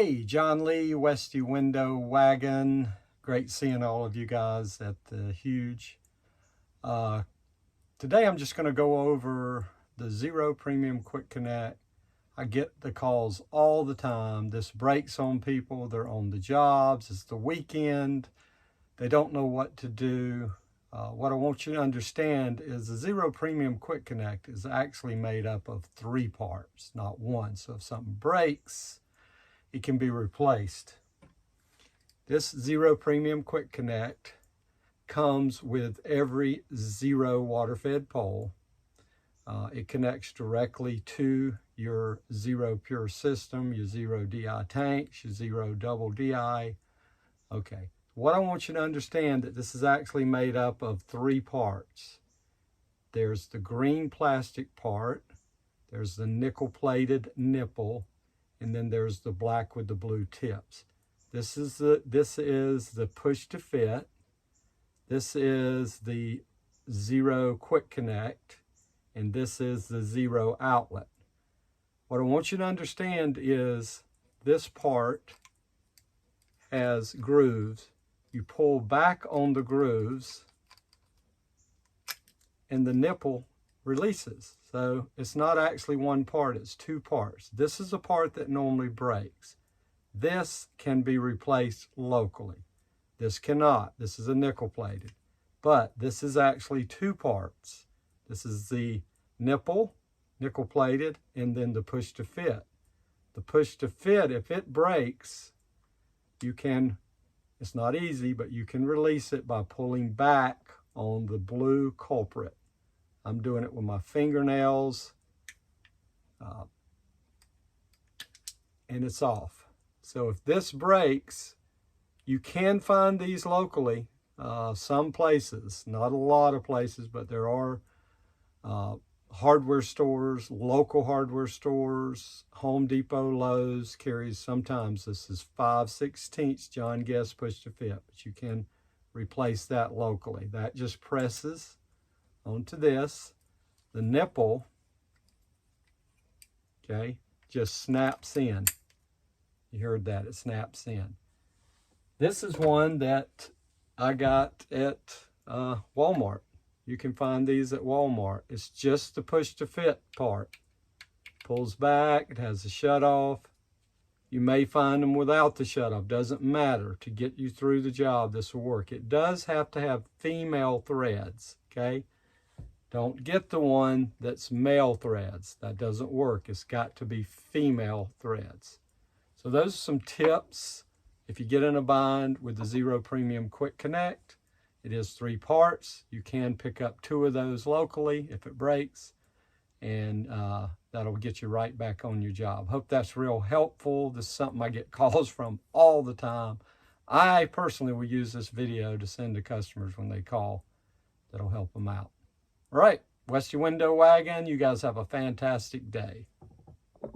Hey, John Lee, Westy Window Wagon. Great seeing all of you guys at the Huge. Today I'm just going to go over the Xero Premium Quick Connect. I get the calls all the time. This breaks on people. They're on the jobs. It's the weekend. They don't know what to do. What I want you to understand is the Xero Premium Quick Connect is actually made up of 3 parts, not one. So if something breaks, it can be replaced. This Xero Premium Quick Connect comes with every Xero water-fed pole. It connects directly to your Xero Pure system, your Xero DI tanks, your Xero Double DI. Okay, what I want you to understand that this is actually made up of 3 parts. There's the green plastic part, there's the nickel-plated nipple, and then there's the black with the blue tips. This is the push to fit. This is the Xero Quick Connect, and this is the Xero outlet. What I want you to understand is this part has grooves. You pull back on the grooves and the nipple releases. So it's not actually one part, it's 2 parts. This is a part that normally breaks. This can be replaced locally. This cannot. This is a nickel plated. But this is actually 2 parts. This is the nipple, nickel plated, and then the push to fit. The push to fit, if it breaks, you can, it's not easy, but you can release it by pulling back on the blue culprit. I'm doing it with my fingernails, and it's off. So if this breaks, you can find these locally, some places, not a lot of places, but there are hardware stores, local hardware stores, Home Depot, Lowe's carries sometimes. This is 5/16 John Guest push to fit, but you can replace that locally. That just presses onto this. The nipple, okay, just snaps in. You heard that, it snaps in. This is one that I got at Walmart. You can find these at Walmart. It's just the push to fit part. Pulls back, it has a shut off. You may find them without the shut off, doesn't matter. To get you through the job, this will work. It does have to have female threads, okay? Don't get the one that's male threads. That doesn't work. It's got to be female threads. So those are some tips. If you get in a bind with the Xero Premium Quick Connect, it is 3 parts. You can pick up 2 of those locally if it breaks, and that'll get you right back on your job. Hope that's real helpful. This is something I get calls from all the time. I personally will use this video to send to customers when they call. That'll help them out. All right, Westy Window Wagon, you guys have a fantastic day.